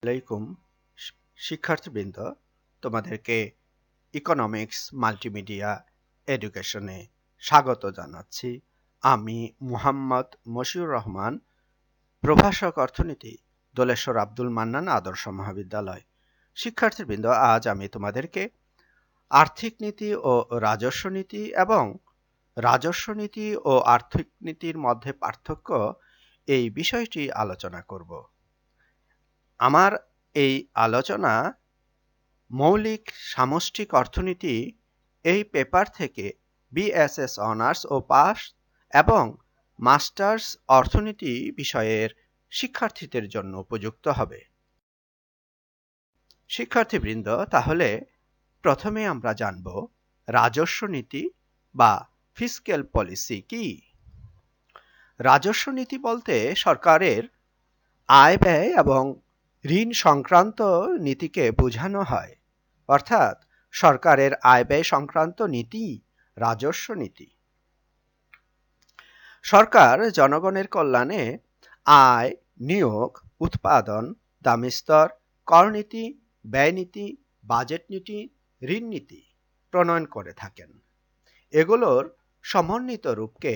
আলাইকুম শিক্ষার্থীবৃন্দ, তোমাদেরকে ইকোনমিক্স মাল্টিমিডিয়া এডুকেশনে স্বাগত জানাচ্ছি। আমি মুহাম্মদ মশিউর রহমান, প্রভাষক অর্থনীতি, দোলেশ্বর আব্দুল মান্নান আদর্শ মহাবিদ্যালয়। শিক্ষার্থীবৃন্দ, আজ আমি তোমাদেরকে আর্থিক নীতি ও রাজস্ব নীতি এবং রাজস্ব নীতি ও আর্থিক নীতির মধ্যে পার্থক্য এই বিষয়টি আলোচনা করব। আমার এই আলোচনা মৌলিক সামষ্টিক অর্থনীতি এই পেপার থেকে বিএসএস অনার্স ও পাস এবং মাস্টার্স অর্থনীতি বিষয়ের শিক্ষার্থীদের জন্য উপযুক্ত হবে। শিক্ষার্থীবৃন্দ, তাহলে প্রথমে আমরা জানব রাজস্ব নীতি বা ফিসক্যাল পলিসি কি। রাজস্ব নীতি বলতে সরকারের আয় ব্যয় এবং ঋণ সংক্রান্ত নীতিকে বোঝানো হয়, অর্থাৎ সরকারের আয় ব্যয় সংক্রান্ত নীতি রাজস্ব নীতি। সরকার জনগণের কল্যাণে আয়, নিয়োগ, উৎপাদন, দাম স্তর, কর নীতি, ব্যয় নীতি, বাজেট নীতি, ঋণ নীতি প্রণয়ন করে থাকেন। এগুলোর সমন্বিত রূপকে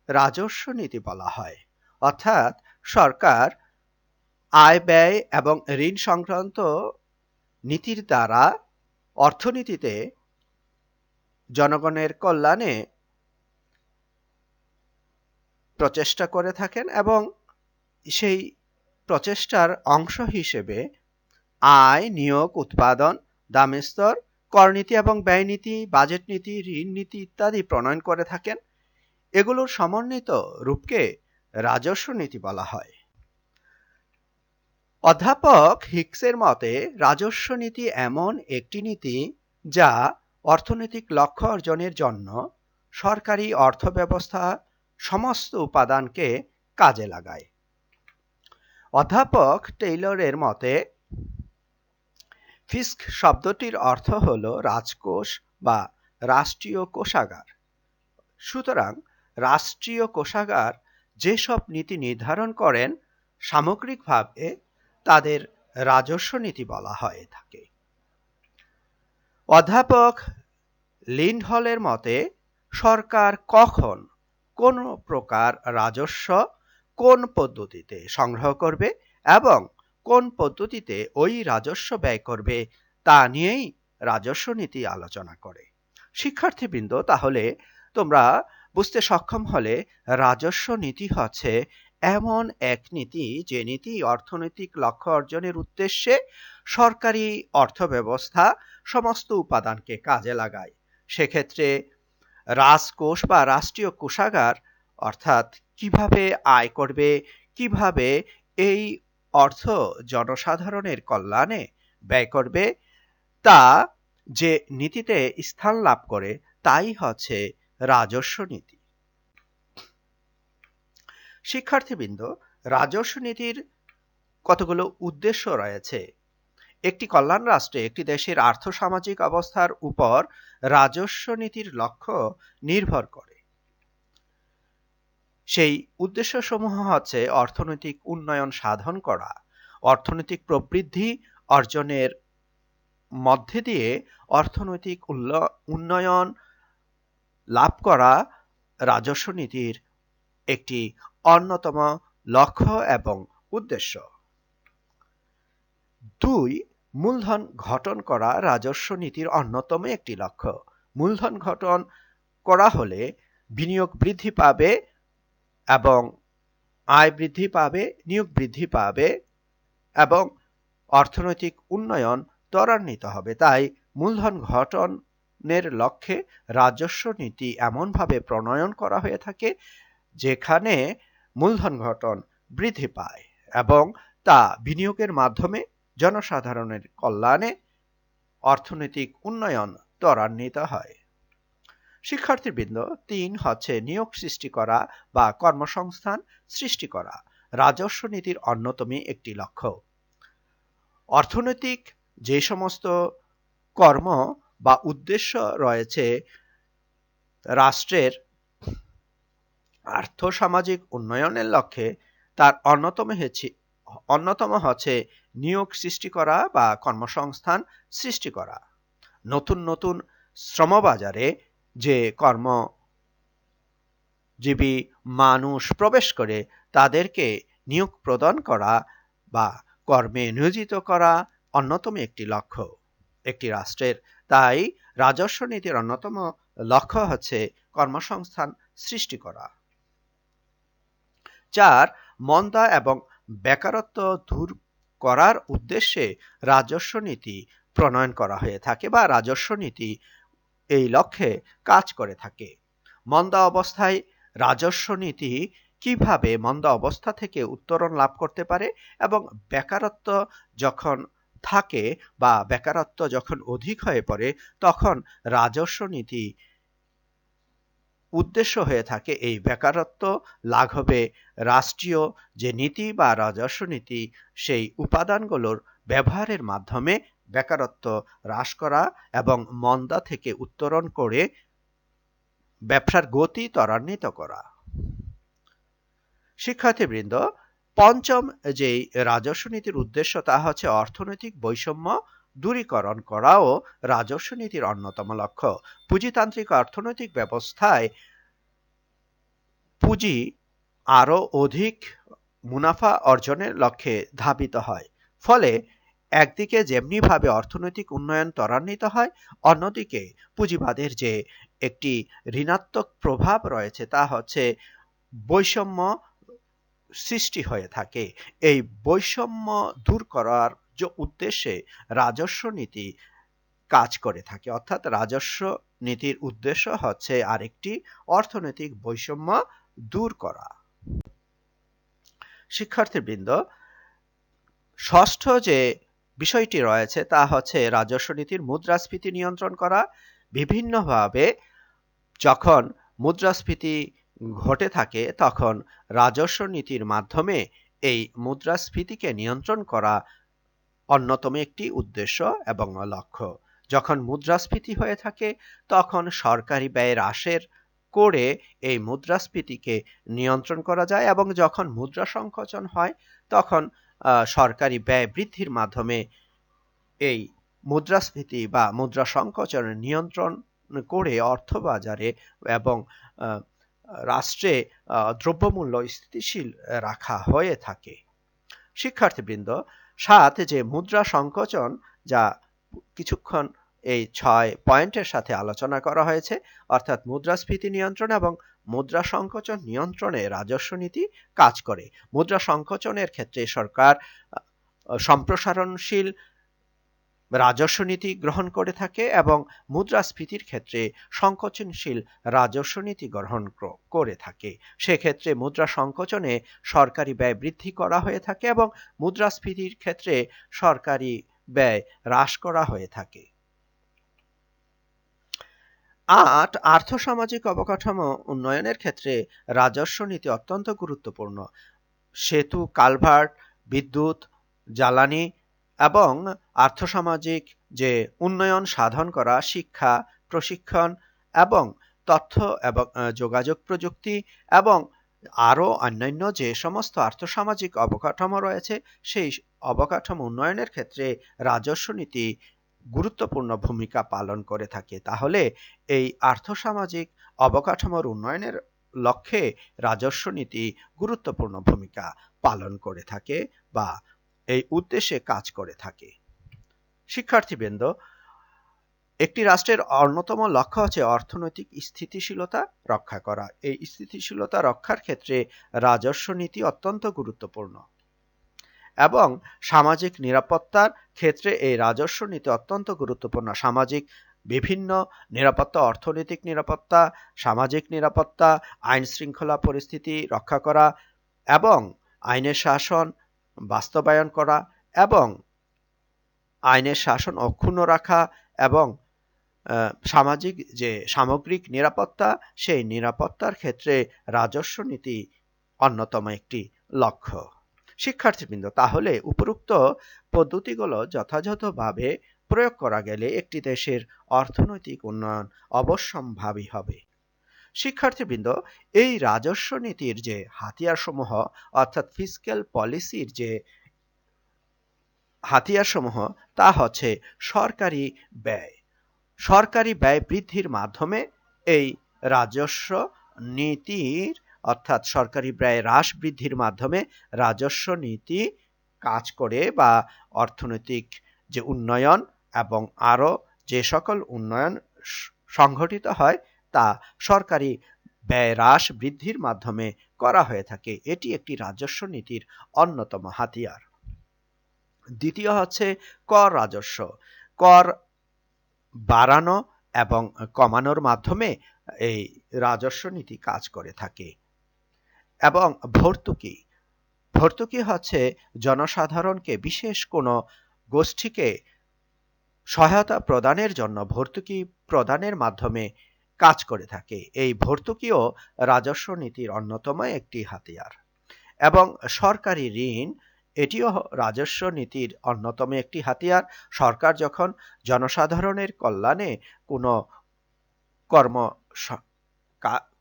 রাজস্ব নীতি বলা হয়, অর্থাৎ সরকার আয় ব্যয় এবং ঋণ সংক্রান্ত নীতির দ্বারা অর্থনীতিতে জনগণের কল্যাণে প্রচেষ্টা করে থাকেন এবং সেই প্রচেষ্টার অংশ হিসেবে আয়, নিয়োগ, উৎপাদন, দাম স্তর, কর নীতি এবং ব্যয় নীতি, বাজেট নীতি, ঋণ নীতি ইত্যাদি প্রণয়ন করে থাকেন। এগুলোর সমন্বিত রূপকে রাজস্ব নীতি বলা হয়। অধ্যাপক হিক্সের মতে রাজস্ব নীতি এমন একটি নীতি যা অর্থনৈতিক লক্ষ্য অর্জনের জন্য সরকারি অর্থব্যবস্থা সমস্ত উপাদানকে কাজে লাগায়। অধ্যাপক টেইলরের মতে ফিস্ক শব্দটির অর্থ হল রাজকোষ বা রাষ্ট্রীয় কোষাগার। সুতরাং রাষ্ট্রীয় কোষাগার যেসব নীতি নির্ধারণ করেন, সামগ্রিকভাবে তাদের রাজস্ব নীতি বলা হয়ে থাকে। অধ্যাপক লিন্ডহলের মতে সরকার কখন কোন প্রকার রাজস্ব কোন পদ্ধতিতে সংগ্রহ করবে এবং কোন পদ্ধতিতে ওই রাজস্ব ব্যয় করবে তা নিয়েই রাজস্ব নীতি আলোচনা করে। শিক্ষার্থীবৃন্দ, তাহলে তোমরা বুঝতে সক্ষম হলে রাজস্ব নীতি হচ্ছে এমন এক নীতি যে নীতি অর্থনৈতিক লক্ষ্য অর্জনের উদ্দেশ্যে সরকারি অর্থব্যবস্থা সমস্ত উপাদানকে কাজে লাগায়। সেক্ষেত্রে রাজকোষ বা রাষ্ট্রীয় কোষাগার অর্থাৎ কিভাবে আয় করবে, কিভাবে এই অর্থ জনসাধারণের কল্যাণে ব্যয় করবে, তা যে নীতিতে স্থান লাভ করে তাই হচ্ছে রাজস্ব নীতি। শিক্ষার্থীবৃন্দ, রাজস্ব নীতির কতগুলো উদ্দেশ্য রয়েছে। একটি কল্যাণ রাষ্ট্রে একটি দেশের আর্থসামাজিক অবস্থার উপর রাজস্ব নীতির লক্ষ্য নির্ভর করে। সেই উদ্দেশ্যসমূহ হচ্ছে অর্থনৈতিক উন্নয়ন সাধন করা, অর্থনৈতিক প্রবৃদ্ধি অর্জনের মধ্যে দিয়ে অর্থনৈতিক উন্নয়ন লাভ করা রাজস্ব নীতির একটি অন্যতম লক্ষ্য এবং উদ্দেশ্য। 2. মূলধন গঠন করা রাজস্ব নীতির অন্যতম একটি লক্ষ্য। মূলধন গঠন করা হলে বিনিয়োগ বৃদ্ধি পাবে এবং আয় বৃদ্ধি পাবে, নিয়োগ বৃদ্ধি পাবে এবং অর্থনৈতিক উন্নয়ন ত্বরান্বিত হবে। তাই মূলধন গঠনের লক্ষ্যে রাজস্ব নীতি এমনভাবে প্রণয়ন করা হয়ে থাকে যেখানে মূলধন গঠন বৃদ্ধি পায় এবং তা বিনিয়োগের মাধ্যমে জনসাধারণের কল্যাণে অর্থনৈতিক উন্নয়ন ত্বরান্বিত হয়। শিক্ষার্থীবৃন্দ, 3 হচ্ছে নিয়োগ সৃষ্টি করা বা কর্মসংস্থান সৃষ্টি করা রাজস্ব নীতির অন্যতম একটি লক্ষ্য। অর্থনৈতিক যে সমস্ত কর্ম বা উদ্দেশ্য রয়েছে রাষ্ট্রের আর্থসামাজিক উন্নয়নের লক্ষ্যে, তার অন্যতম অন্যতম হচ্ছে নিয়োগ সৃষ্টি করা বা কর্মসংস্থান সৃষ্টি করা। নতুন নতুন শ্রমবাজারে যে কর্মজীবী মানুষ প্রবেশ করে তাদেরকে নিয়োগ প্রদান করা বা কর্মে নিয়োজিত করা অন্যতম একটি লক্ষ্য একটি রাষ্ট্রের। তাই রাজস্ব নীতির অন্যতম লক্ষ্য হচ্ছে কর্মসংস্থান সৃষ্টি করা। 4, মন্দা এবং বেকারত্ব দূর করার উদ্দেশ্যে রাজস্ব নীতি প্রণয়ন করা হয়ে থাকে বা রাজস্ব নীতি এই লক্ষ্যে কাজ করে থাকে। মন্দা অবস্থায় রাজস্ব নীতি কিভাবে মন্দা অবস্থা থেকে উত্তরণ লাভ করতে পারে এবং বেকারত্ব যখন থাকে বা বেকারত্ব যখন অধিক হয়ে পড়ে তখন রাজস্ব নীতি উদ্দেশ্য হয়ে থাকে এই বেকারত্ব লাঘবে রাষ্ট্রীয় যে নীতি বা রাজস্ব নীতি সেই উপাদানগুলোর ব্যবহারের মাধ্যমে বেকারত্ব হ্রাস করা এবং মন্দা থেকে উত্তরণ করে ব্যবসার গতি ত্বরান্বিত করা। শিক্ষার্থীবৃন্দ, পঞ্চম যেই রাজস্ব নীতির উদ্দেশ্য তা হচ্ছে অর্থনৈতিক বৈষম্য দূরীকরণ করাও রাজস্ব নীতির অন্যতম লক্ষ্য। পুঁজিতান্ত্রিক অর্থনৈতিক ব্যবস্থায় পুঁজি আরও অধিক মুনাফা অর্জনের লক্ষ্যে ধাবিত হয়। ফলে একদিকে যেমনিভাবে অর্থনৈতিক উন্নয়ন ত্বরান্বিত হয়, অন্যদিকে পুঁজিবাদের যে একটি ঋণাত্মক প্রভাব রয়েছে তা হচ্ছে বৈষম্য সৃষ্টি হয়ে থাকে। এই বৈষম্য দূর করার যে উদ্দেশ্যে রাজস্ব নীতি কাজ করে থাকে, অর্থাৎ রাজস্ব নীতির উদ্দেশ্য হচ্ছে আরেকটি অর্থনৈতিক বৈষম্য দূর করা। শিক্ষার্থীবৃন্দ, ষষ্ঠ যে বিষয়টি রয়েছে তা হচ্ছে রাজস্ব নীতির মুদ্রাস্ফীতি নিয়ন্ত্রণ করা। বিভিন্নভাবে যখন মুদ্রাস্ফীতি ঘটে থাকে তখন রাজস্ব নীতির মাধ্যমে এই মুদ্রাস্ফীতিকে নিয়ন্ত্রণ করা অন্যতম একটি উদ্দেশ্য এবং লক্ষ্য। যখন মুদ্রাস্ফীতি হয়ে থাকে তখন সরকারি ব্যয় হ্রাসের করে এই মুদ্রাস্ফীতিকে নিয়ন্ত্রণ করা যায় এবং যখন মুদ্রা সংকোচন হয় তখন সরকারি ব্যয় বৃদ্ধির মাধ্যমে এই মুদ্রাস্ফীতি বা মুদ্রা সংকোচনের নিয়ন্ত্রণ করে অর্থবাজারে এবং রাষ্ট্রে দ্রব্যমূল্য স্থিতিশীল রাখা হয়ে থাকে। শিক্ষার্থীবৃন্দ, 7 যে মুদ্রা সংকোচন যা কিছুক্ষণ এই 6 পয়েন্টের সাথে আলোচনা করা হয়েছে, অর্থাৎ মুদ্রাস্ফীতি নিয়ন্ত্রণ এবং মুদ্রা সংকোচন নিয়ন্ত্রণে রাজস্ব নীতি কাজ করে। মুদ্রা সংকোচনের ক্ষেত্রে সরকার সম্প্রসারণশীল রাজস্ব নীতি গ্রহণ করে থাকে এবং মুদ্রাস্ফীতির ক্ষেত্রে সংকোচনশীল রাজস্ব নীতি গ্রহণ করে থাকে। সেক্ষেত্রে মুদ্রা সংকোচনে সরকারি ব্যয় বৃদ্ধি করা হয়ে থাকে এবং মুদ্রাস্ফীতির ক্ষেত্রে সরকারি ব্যয় হ্রাস করা হয়ে থাকে। 8 আর্থসামাজিক অবকাঠামো উন্নয়নের ক্ষেত্রে রাজস্ব নীতি অত্যন্ত গুরুত্বপূর্ণ। সেতু, কালভার্ট, বিদ্যুৎ, জ্বালানি এবং আর্থসামাজিক যে উন্নয়ন সাধন করা, শিক্ষা, প্রশিক্ষণ এবং তথ্য এবং যোগাযোগ প্রযুক্তি এবং আরও অন্যান্য যে সমস্ত আর্থসামাজিক অবকাঠামো রয়েছে সেই অবকাঠামো উন্নয়নের ক্ষেত্রে রাজস্ব নীতি গুরুত্বপূর্ণ ভূমিকা পালন করে থাকে। তাহলে এই আর্থসামাজিক অবকাঠামোর উন্নয়নের লক্ষ্যে রাজস্ব নীতি গুরুত্বপূর্ণ ভূমিকা পালন করে থাকে বা এই উদ্দেশ্যে কাজ করে থাকে। শিক্ষার্থীবৃন্দ, একটি রাষ্ট্রের অন্যতম লক্ষ্য হচ্ছে অর্থনৈতিক স্থিতিশীলতা রক্ষা করা। এই স্থিতিশীলতা রক্ষার ক্ষেত্রে রাজস্ব নীতি অত্যন্ত গুরুত্বপূর্ণ এবং সামাজিক নিরাপত্তার ক্ষেত্রে এই রাজস্ব নীতি অত্যন্ত গুরুত্বপূর্ণ। সামাজিক বিভিন্ন নিরাপত্তা, অর্থনৈতিক নিরাপত্তা, সামাজিক নিরাপত্তা, আইন শৃঙ্খলা পরিস্থিতি রক্ষা করা এবং আইনের শাসন বাস্তবায়ন করা এবং আইনের শাসন অক্ষুণ্ণ রাখা এবং সামাজিক যে সামগ্রিক নিরাপত্তা সেই নিরাপত্তার ক্ষেত্রে রাজস্ব নীতি অন্যতম একটি লক্ষ্য। শিক্ষার্থীবৃন্দ, তাহলে উপরোক্ত পদ্ধতিগুলো যথাযথভাবে প্রয়োগ করা গেলে একটি দেশের অর্থনৈতিক উন্নয়ন অবশ্যম্ভাবী হবে। শিক্ষার্থীবৃন্দ, এই রাজস্ব নীতির যে হাতিয়ারসমূহ অর্থাৎ ফিসক্যাল পলিসির যে হাতিয়ারসমূহ তা হচ্ছে সরকারি ব্যয়। সরকারি ব্যয় বৃদ্ধির মাধ্যমে এই রাজস্ব নীতির অর্থাৎ সরকারি ব্যয় হ্রাস বৃদ্ধির মাধ্যমে রাজস্ব নীতি কাজ করে বা অর্থনৈতিক যে উন্নয়ন এবং আরো যে সকল উন্নয়ন সংঘটিত হয় তা সরকারি ব্যয় হ্রাস বৃদ্ধির মাধ্যমে করা হয়ে থাকে। এটি একটি রাজস্ব নীতির অন্যতম হাতিয়ার। দ্বিতীয় হচ্ছে কর রাজস্ব। কর বাড়ানো এবং কমানোর মাধ্যমে এই রাজস্ব নীতি কাজ করে থাকে। এবং ভর্তুকি। ভর্তুকি হচ্ছে জনসাধারণকে বিশেষ কোনো গোষ্ঠীকে সহায়তা প্রদানের জন্য ভর্তুকি প্রদানের মাধ্যমে কাজ করে থাকে। এই ভর্তুকিও রাজস্ব নীতির অন্যতম একটি হাতিয়ার। এবং সরকারি ঋণ, এটিও রাজস্ব নীতির অন্যতম একটি হাতিয়ার। সরকার যখন জনসাধারণের কল্যাণে কোনো কর্ম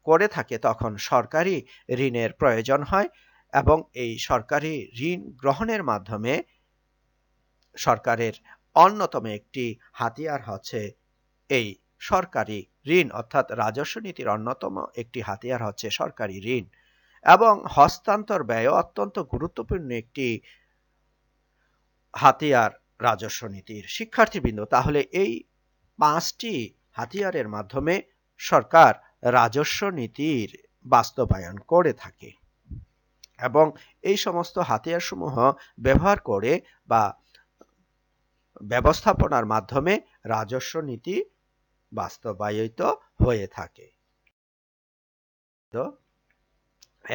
করে থাকে তখন সরকারি ঋণের প্রয়োজন হয় এবং এই সরকারি ঋণ গ্রহণের মাধ্যমে সরকারের অন্যতম একটি হাতিয়ার হচ্ছে এই সরকারি ঋণ, অর্থাৎ রাজস্ব নীতির অন্যতম একটি হাতিয়ার হচ্ছে সরকারি ঋণ। এবং হস্তান্তর ব্যয় অত্যন্ত গুরুত্বপূর্ণ একটি হাতিয়ার রাজস্ব নীতির। শিক্ষার্থীবৃন্দ, তাহলে এই 5টি হাতিয়ারের মাধ্যমে সরকার রাজস্ব নীতির বাস্তবায়ন করে থাকে এবং এই সমস্ত হাতিয়ারসমূহ ব্যবহার করে বা ব্যবস্থাপনার মাধ্যমে রাজস্ব নীতি বাস্তবায়িত হয়ে থাকে। তো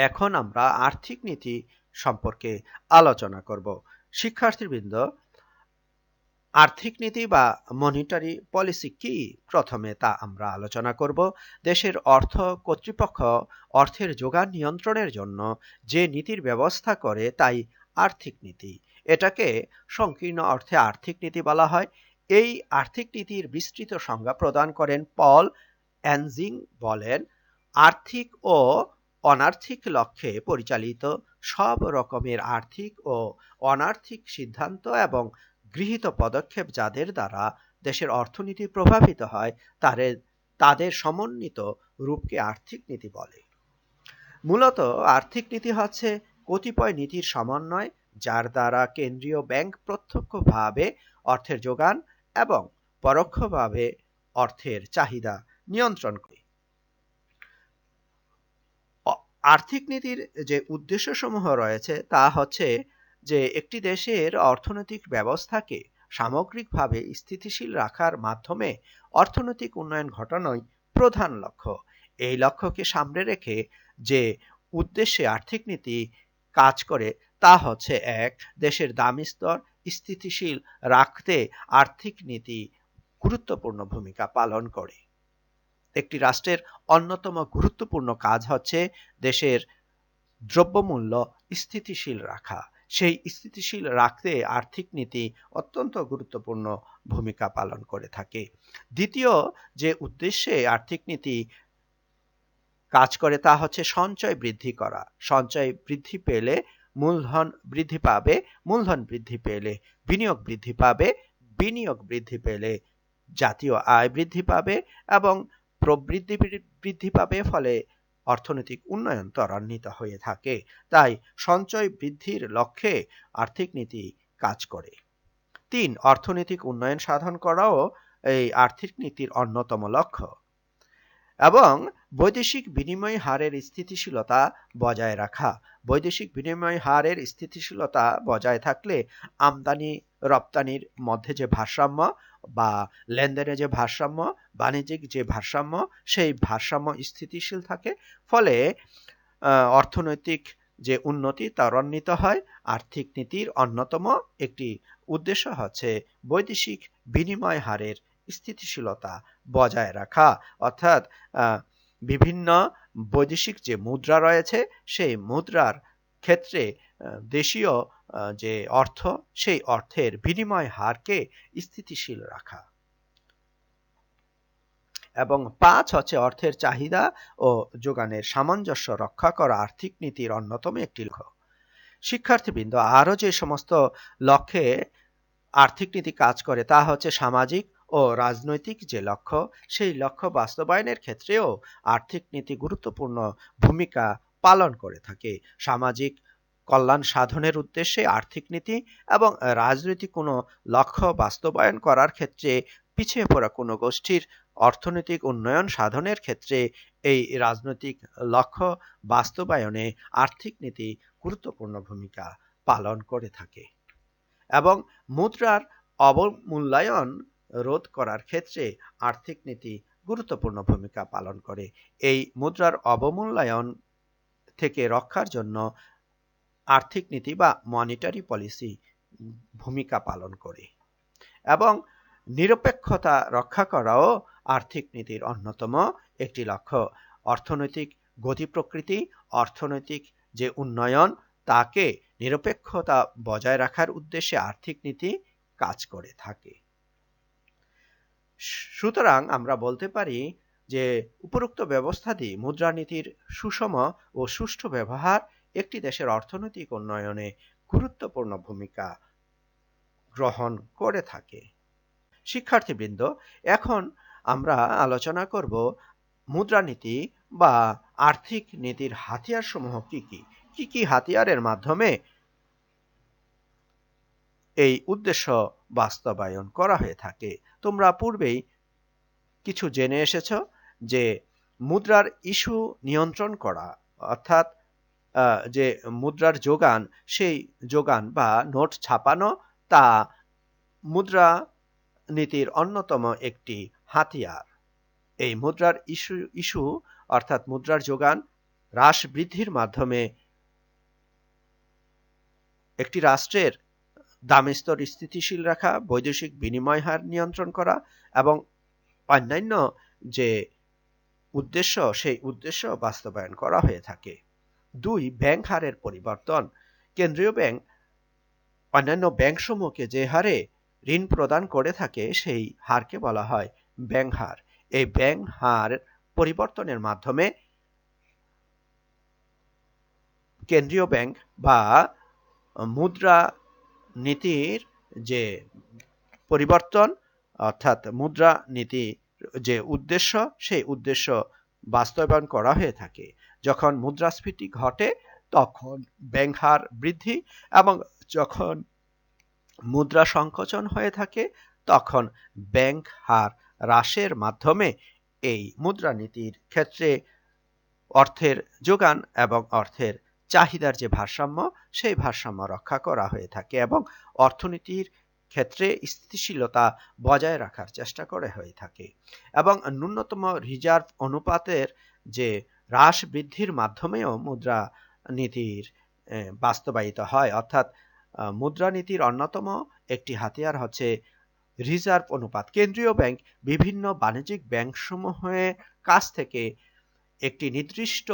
এখন আমরা আর্থিক নীতি সম্পর্কে আলোচনা করব। শিক্ষার্থীবৃন্দ, আর্থিক নীতি বা মনিটারি পলিসি কি প্রথমে তা আমরা আলোচনা করব। দেশের অর্থ কর্তৃপক্ষ অর্থের যোগান নিয়ন্ত্রণের জন্য যে নীতির ব্যবস্থা করে তাই আর্থিক নীতি। এটাকে সংকীর্ণ অর্থে আর্থিক নীতি বলা হয়। এই আর্থিক নীতির বিস্তৃত সংজ্ঞা প্রদান করেন পল এনজিং। বলেন, আর্থিক ও অনার্থিক লক্ষ্যে পরিচালিত সব রকমের আর্থিক ও অনার্থিক সিদ্ধান্ত এবং গৃহীত পদক্ষেপ যাদের দ্বারা দেশের অর্থনীতি প্রভাবিত হয় তাদের সমন্বিত রূপকে আর্থিক নীতি বলে। মূলত আর্থিক নীতি হচ্ছে কতিপয় নীতির সমন্বয় যার দ্বারা কেন্দ্রীয় ব্যাংক প্রত্যক্ষভাবে অর্থের যোগান এবং পরোক্ষভাবে অর্থের চাহিদা নিয়ন্ত্রণ করে। আর্থিক নীতির যে উদ্দেশ্যসমূহ রয়েছে তা হচ্ছে যে একটি দেশের অর্থনৈতিক ব্যবস্থাকে সামগ্রিকভাবে স্থিতিশীল রাখার মাধ্যমে অর্থনৈতিক উন্নয়ন ঘটানোই প্রধান লক্ষ্য। এই লক্ষ্যকে সামনে রেখে যে উদ্দেশ্যে আর্থিক নীতি কাজ করে তা হচ্ছে এক, দেশের দামি স্তর স্থিতিশীল রাখতে আর্থিক নীতি গুরুত্বপূর্ণ ভূমিকা পালন করে। একটি রাষ্ট্রের অন্যতম গুরুত্বপূর্ণ কাজ হচ্ছে দেশের দ্রব্যমূল্য স্থিতিশীল রাখা। সেই স্থিতিশীল রাখতে আর্থিক নীতি অত্যন্ত গুরুত্বপূর্ণ ভূমিকা পালন করে থাকে। দ্বিতীয় যে উদ্দেশ্যে আর্থিক নীতি কাজ করে তা হচ্ছে সঞ্চয় বৃদ্ধি করা। সঞ্চয় বৃদ্ধি পেলে মূলধন বৃদ্ধি পাবে, মূলধন বৃদ্ধি পেলে বিনিয়োগ বৃদ্ধি পাবে, বিনিয়োগ বৃদ্ধি পেলে জাতীয় আয় বৃদ্ধি পাবে এবং প্রবৃদ্ধি বৃদ্ধি পাবে, ফলে অর্থনৈতিক উন্নয়ন ত্বরান্বিত হয়ে থাকে। তাই সঞ্চয় বৃদ্ধির লক্ষ্যে আর্থিক নীতি কাজ করে। 3, অর্থনৈতিক উন্নয়ন সাধন করাও এই আর্থিক নীতির অন্যতম লক্ষ্য। এবং বৈদেশিক বিনিময় হারের স্থিতিশীলতা বজায় রাখা। বৈদেশিক বিনিময় হারের স্থিতিশীলতা বজায় থাকলে আমদানি রপ্তানির মধ্যে যে ভারসাম্য বা লেনদেনে যে ভারসাম্য, বাণিজ্যিক যে ভারসাম্য, সেই ভারসাম্য স্থিতিশীল থাকে, ফলে অর্থনৈতিক যে উন্নতি ত্বরান্বিত হয়। আর্থিক নীতির অন্যতম একটি উদ্দেশ্য হচ্ছে বৈদেশিক বিনিময় হারের স্থিতিশীলতা বজায় রাখা, অর্থাৎ বিভিন্ন বৈদেশিক যে মুদ্রা রয়েছে সেই মুদ্রার ক্ষেত্রে দেশীয় যে অর্থ সেই অর্থের বিনিময় হারকে স্থিতিশীল রাখা। এবং 5 হচ্ছে অর্থের চাহিদা ও যোগানের সামঞ্জস্য রক্ষা করা আর্থিক নীতির অন্যতম একটি লক্ষ্য। শিক্ষার্থীবৃন্দ, আরও যে সমস্ত লক্ষ্যে আর্থিক নীতি কাজ করে তা হচ্ছে সামাজিক ও রাজনৈতিক যে লক্ষ্য, সেই লক্ষ্য বাস্তবায়নের ক্ষেত্রেও আর্থিক নীতি গুরুত্বপূর্ণ ভূমিকা পালন করে থাকে। সামাজিক কল্যাণ সাধনের উদ্দেশ্যে আর্থিক নীতি এবং রাজনৈতিক কোনো লক্ষ্য বাস্তবায়ন করার ক্ষেত্রে পিছিয়ে পড়া কোনো গোষ্ঠীর অর্থনৈতিক উন্নয়ন সাধনের ক্ষেত্রে এই রাজনৈতিক লক্ষ্য বাস্তবায়নে আর্থিক নীতি গুরুত্বপূর্ণ ভূমিকা পালন করে থাকে। এবং মুদ্রার অবমূল্যায়ন রোধ করার ক্ষেত্রে আর্থিক নীতি গুরুত্বপূর্ণ ভূমিকা পালন করে। এই মুদ্রার অবমূল্যায়ন থেকে রক্ষার জন্য আর্থিক নীতি বা মনিটারি পলিসি ভূমিকা পালন করে। এবং নিরপেক্ষতা রক্ষা করাও আর্থিক নীতির অন্যতম একটি লক্ষ্য। অর্থনৈতিক গতি প্রকৃতি, অর্থনৈতিক যে উন্নয়ন, তাকে নিরপেক্ষতা বজায় রাখার উদ্দেশ্যে আর্থিক নীতি কাজ করে থাকে। সুতরাং আমরা বলতে পারি যে উপরোক্ত ব্যবস্থাটি মুদ্রানীতির সুষম ও সুষ্ঠু ব্যবহার একটি দেশের অর্থনৈতিক উন্নয়নে গুরুত্বপূর্ণ ভূমিকা গ্রহণ করে থাকে। শিক্ষার্থীবৃন্দ, এখন আমরা আলোচনা করব মুদ্রানীতি বা আর্থিক নীতির হাতিয়ার সমূহ কি কি হাতিয়ারের মাধ্যমে এই উদ্দেশ্য বাস্তবায়ন করা হয়ে থাকে। তোমরা পূর্বেই কিছু জেনে এসেছ যে মুদ্রার ইস্যু নিয়ন্ত্রণ করা, অর্থাৎ যে মুদ্রার যোগান, সেই যোগান বা নোট ছাপানো, তা মুদ্রা নীতির অন্যতম একটি হাতিয়ার। এই মুদ্রার ইস্যু অর্থাৎ মুদ্রার যোগান হ্রাস বৃদ্ধির মাধ্যমে একটি রাষ্ট্রের দামের স্তর স্থিতিশীল রাখা, বৈদেশিক বিনিময় হার নিয়ন্ত্রণ করা এবং অন্যান্য যে উদ্দেশ্য, সেই উদ্দেশ্য বাস্তবায়ন করা হয়ে থাকে। 2, ব্যাংক হারের পরিবর্তন। কেন্দ্রীয় ব্যাংক অন্যান্য ব্যাংকসমূহকে যে হারে ঋণ প্রদান করে থাকে, সেই হারকে বলা হয় ব্যাংক হার। এই ব্যাংক হার পরিবর্তনের মাধ্যমে কেন্দ্রীয় ব্যাংক বা মুদ্রা নীতির যে পরিবর্তন, অর্থাৎ মুদ্রা নীতি যে উদ্দেশ্য, সেই উদ্দেশ্য বাস্তবায়ন করা হয়ে থাকে। যখন মুদ্রাস্ফীতি ঘটে তখন ব্যাংক হার বৃদ্ধি, এবং যখন মুদ্রা সংকোচন হয়ে থাকে তখন ব্যাংক হার হ্রাসের মাধ্যমে এই মুদ্রানীতির ক্ষেত্রে অর্থের যোগান এবং অর্থের চাহিদার যে ভারসাম্য, সেই ভারসাম্য রক্ষা করা হয়ে থাকে এবং অর্থনীতির ক্ষেত্রে স্থিতিশীলতা বজায় রাখার চেষ্টা করে হয়ে থাকে। এবং ন্যূনতম রিজার্ভ অনুপাতের যে হ্রাস বৃদ্ধির মাধ্যমেও মুদ্রা নীতির বাস্তবায়িত হয়। অর্থাৎ মুদ্রানীতির অন্যতম একটি হাতিয়ার হচ্ছে রিজার্ভ অনুপাত। কেন্দ্রীয় ব্যাংক বিভিন্ন বাণিজ্যিক ব্যাংকসমূহের কাছ থেকে একটি নির্দিষ্ট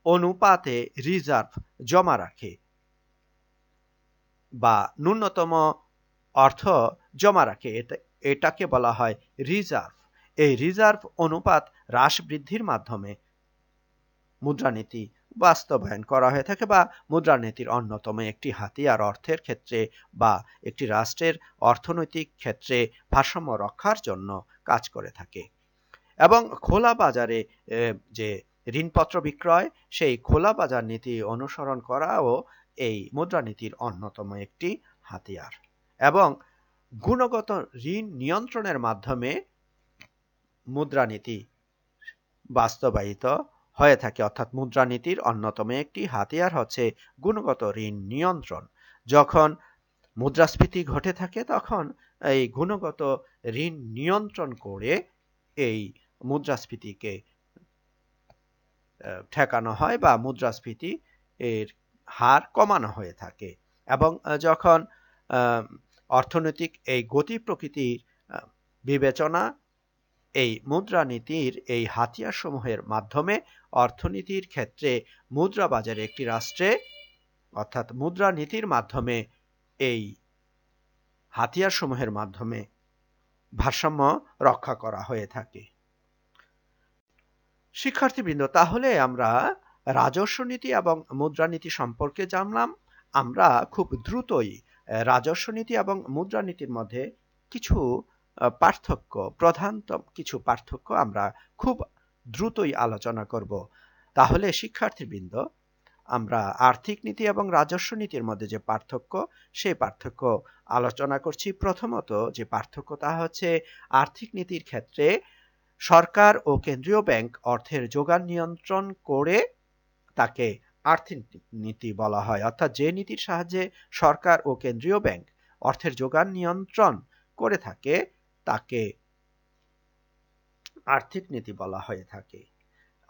অনুপাতে রিজার্ভ জমা রাখে বা ন্যূনতম অর্থ জমা রাখে, এটাকে বলা হয় রিজার্ভ। এই রিজার্ভ অনুপাত হ্রাস বৃদ্ধির মাধ্যমে মুদ্রানীতি বাস্তবায়ন করা হয়ে থাকে বা মুদ্রানীতির অন্যতম একটি হাতিয়ার অর্থের ক্ষেত্রে বা একটি রাষ্ট্রের অর্থনৈতিক ক্ষেত্রে ভারসাম্য রক্ষার জন্য কাজ করে থাকে। এবং খোলা বাজারে যে ঋণপত্র বিক্রয়, সেই খোলা বাজার নীতি অনুসরণ করাও এই মুদ্রানীতির অন্যতম একটি হাতিয়ার। এবং গুণগত ঋণ নিয়ন্ত্রণের মাধ্যমে মুদ্রানীতি বাস্তবায়িত হয়ে থাকে। অর্থাৎ মুদ্রানীতির অন্যতম একটি হাতিয়ার হচ্ছে গুণগত ঋণ নিয়ন্ত্রণ। যখন মুদ্রাস্ফীতি ঘটে থাকে তখন এই গুণগত ঋণ নিয়ন্ত্রণ করে এই মুদ্রাস্ফীতিকে ঠেকানো হয় বা মুদ্রাস্ফীতি এর হার কমানো হয়ে থাকে। এবং যখন অর্থনৈতিক এই গতি প্রকৃতির বিবেচনা এই মুদ্রানীতির এই হাতিয়ার সমূহের মাধ্যমে অর্থনীতির ক্ষেত্রে মুদ্রা বাজারে একটি রাষ্ট্রে, অর্থাৎ মুদ্রানীতির মাধ্যমে এই হাতিয়ার সমূহের মাধ্যমে ভারসাম্য রক্ষা করা হয়ে থাকে। শিক্ষার্থীবৃন্দ, তাহলে আমরা রাজস্ব নীতি এবং মুদ্রানীতি সম্পর্কে জানলাম। আমরা খুব দ্রুতই রাজস্ব নীতি এবং মুদ্রানীতির মধ্যে কিছু পার্থক্য, প্রধানতম কিছু পার্থক্য আমরা খুব দ্রুতই আলোচনা করব। তাহলে শিক্ষার্থীবৃন্দ, আমরা আর্থিক নীতি এবং রাজস্ব নীতির মধ্যে যে পার্থক্য, সেই পার্থক্য আলোচনা করছি। প্রথমত যে পার্থক্য তা হচ্ছে আর্থিক নীতির ক্ষেত্রে সরকার ও কেন্দ্রীয় ব্যাংক অর্থের যোগান নিয়ন্ত্রণ করে তাকে আর্থিক নীতি বলা হয়। অর্থাৎ যে নীতির সাহায্যে সরকার ও কেন্দ্রীয় ব্যাংক অর্থের যোগান নিয়ন্ত্রণ করে থাকে তাকে আর্থিক নীতি বলা হয়ে থাকে।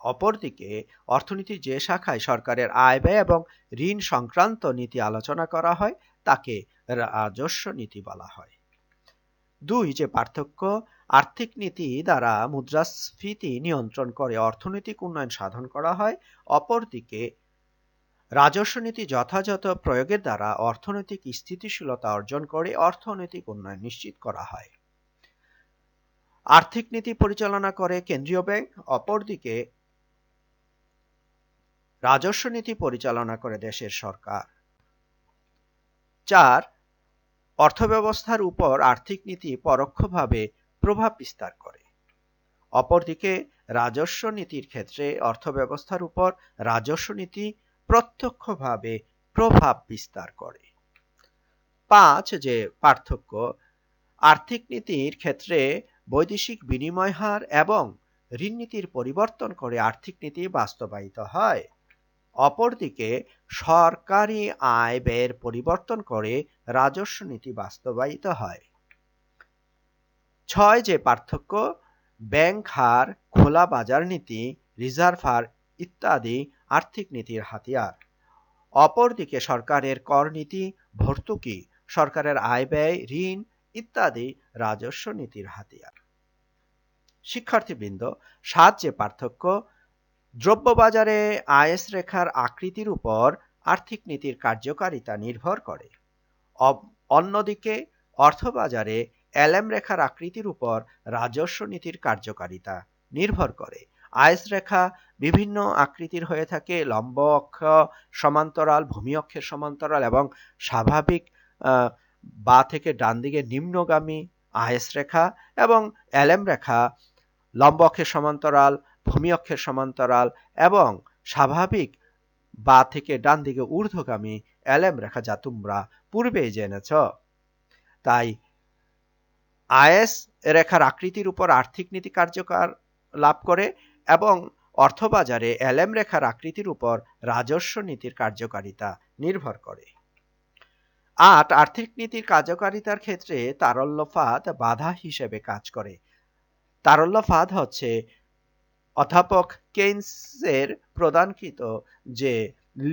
অপরদিকে অর্থনীতির যে শাখায় সরকারের আয় ব্যয় এবং ঋণ সংক্রান্ত নীতি আলোচনা করা হয় তাকে রাজস্ব নীতি বলা হয়। দুই যে পার্থক্য, আর্থিক নীতি দ্বারা মুদ্রাস্ফীতি নিয়ন্ত্রণ করে অর্থনৈতিক উন্নয়ন সাধন করা হয়। অপরদিকে রাজস্ব নীতি যথাযথ প্রয়োগের দ্বারা অর্থনৈতিক স্থিতিশীলতা অর্জন করে অর্থনৈতিক উন্নয়ন নিশ্চিত করা হয়। আর্থিক নীতি পরিচালনা করে কেন্দ্রীয় ব্যাংক, অপরদিকে রাজস্ব নীতি পরিচালনা করে দেশের সরকার। 4 অর্থব্যবস্থার উপর আর্থিক নীতি পরোক্ষভাবে প্রভাব বিস্তার করে। অপরদিকে রাজস্ব নীতির ক্ষেত্রে অর্থব্যবস্থার উপর রাজস্ব নীতি প্রত্যক্ষভাবে প্রভাব বিস্তার করে। 5 যে পার্থক্য, আর্থিক নীতির ক্ষেত্রে বৈদেশিক বিনিময় হার এবং ঋণ নীতির পরিবর্তন করে আর্থিক নীতি বাস্তবায়িত হয়। অপরদিকে সরকারি আয় ব্যয়ের পরিবর্তন করে রাজস্ব নীতি বাস্তবায়িত হয়। 6 যে পার্থক্য, ব্যাংক হার, খোলা বাজার নীতি, রিজার্ভ হার ইত্যাদি আর্থিক নীতির হাতিয়ার। অপরদিকে সরকারের কর নীতি, ভর্তুকি, সরকারের আয় ব্যয়, ঋণ ইত্যাদি রাজস্ব নীতির হাতিয়ার। শিক্ষার্থীবৃন্দ, 7 যে পার্থক্য, দ্রব্যবাজারে আইএস রেখার আকৃতির উপর আর্থিক নীতির কার্যকারিতা নির্ভর করে। অন্যদিকে অর্থবাজারে এলএম রেখার আকৃতির উপর রাজস্ব নীতির কার্যকারিতা নির্ভর করে। আইএস রেখা বিভিন্ন আকৃতির হয়ে থাকে, লম্ব অক্ষ সমান্তরাল, ভূমি অক্ষের সমান্তরাল এবং স্বাভাবিক বা থেকে ডান দিকে নিম্নগামী আইএস রেখা, এবং এলএম রেখা লম্ব অক্ষের সমান্তরাল, ভূমি অক্ষের সমান্তরাল এবং স্বাভাবিক বা থেকে ডান দিকে ঊর্ধ্বগামী এলএম রেখা, যা তোমরা পূর্বেই জেনেছ। তাই আইএস রেখার আকৃতির উপর আর্থিক নীতি কার্যকর লাভ করে এবং অর্থবাজারে এলএম রেখার আকৃতির উপর রাজস্ব নীতির কার্যকারিতা নির্ভর করে। 8 আর্থিক নীতির কার্যকারিতার ক্ষেত্রে তারল্য-ফাঁদ বাধা হিসেবে কাজ করে। তারল্য-ফাঁদ হচ্ছে অধ্যাপক কেইনসের প্রদানকৃত যে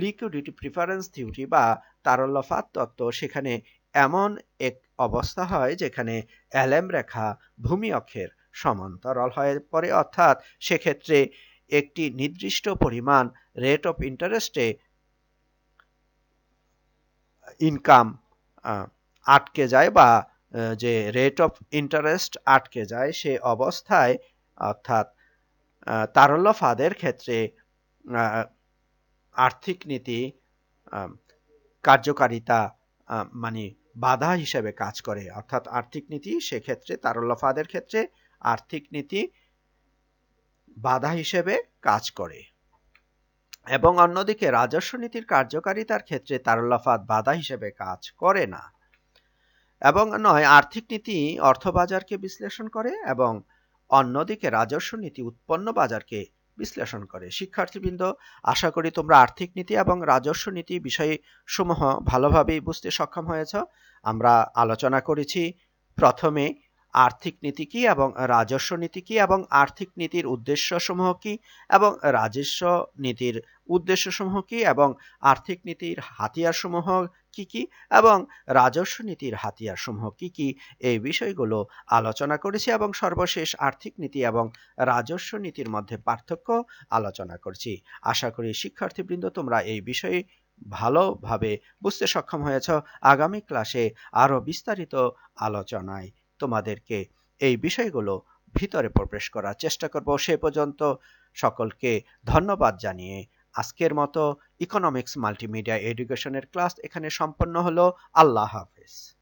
লিকুইডিটি প্রিফারেন্স থিওরি বা তারল্য-ফাঁদ তত্ত্ব, সেখানে এমন এক অবস্থা হয় যেখানে এলএম রেখা ভূমি অক্ষের সমান্তরাল হয়ে পড়ে, অর্থাৎ সেক্ষেত্রে একটি নির্দিষ্ট পরিমাণ রেট অফ ইন্টারেস্টে ইনকাম আটকে যায় বা যে রেট অফ ইন্টারেস্ট আটকে যায়, সে অবস্থায় অর্থাৎ তারল্য-ফাঁদের ক্ষেত্রে আর্থিক নীতি কার্যকারিতা মানে বাধা হিসেবে কাজ করে। অর্থাৎ আর্থিক নীতি সেক্ষেত্রে তারল্য-ফাঁদের ক্ষেত্রে আর্থিক নীতি বাধা হিসেবে কাজ করে এবং অন্যদিকে রাজস্ব নীতির কার্যকারিতার ক্ষেত্রে তারল্য-ফাঁদ বাধা হিসেবে কাজ করে না। এবং নয়, আর্থিক নীতি অর্থবাজারকে বিশ্লেষণ করে এবং অন্যদিকে রাজস্ব নীতি উৎপন্ন বাজারকে বিশ্লেষণ করে। শিক্ষার্থীবৃন্দ, আশা করি তোমরা আর্থিক নীতি এবং রাজস্ব নীতি বিষয়সমূহ ভালোভাবেই বুঝতে সক্ষম হয়েছ। আমরা আলোচনা করেছি প্রথমে আর্থিক নীতি কি এবং রাজস্ব নীতি কি এবং আর্থিক নীতির উদ্দেশ্যসমূহ কি এবং রাজস্ব নীতির উদ্দেশ্যসমূহ কি এবং আর্থিক নীতির হাতিয়ারসমূহ কি কি এবং রাজস্ব নীতির হাতিয়ারসমূহ কি কি, এই বিষয়গুলো আলোচনা করেছি এবং সর্বশেষ আর্থিক নীতি এবং রাজস্ব নীতির মধ্যে পার্থক্য আলোচনা করছি। আশা করি শিক্ষার্থীবৃন্দ তোমরা এই বিষয়ে ভালোভাবে বুঝতে সক্ষম হয়েছ। আগামী ক্লাসে আরো বিস্তারিত আলোচনায় তোমাদেরকে এই বিষয়গুলো ভিতরে প্রবেশ করার চেষ্টা করব। সে পর্যন্ত সকলকে ধন্যবাদ জানিয়ে আজকের মতো ইকোনমিক্স মাল্টিমিডিয়া এডুকেশনের ক্লাস এখানে সম্পন্ন হলো। আল্লাহ হাফেজ।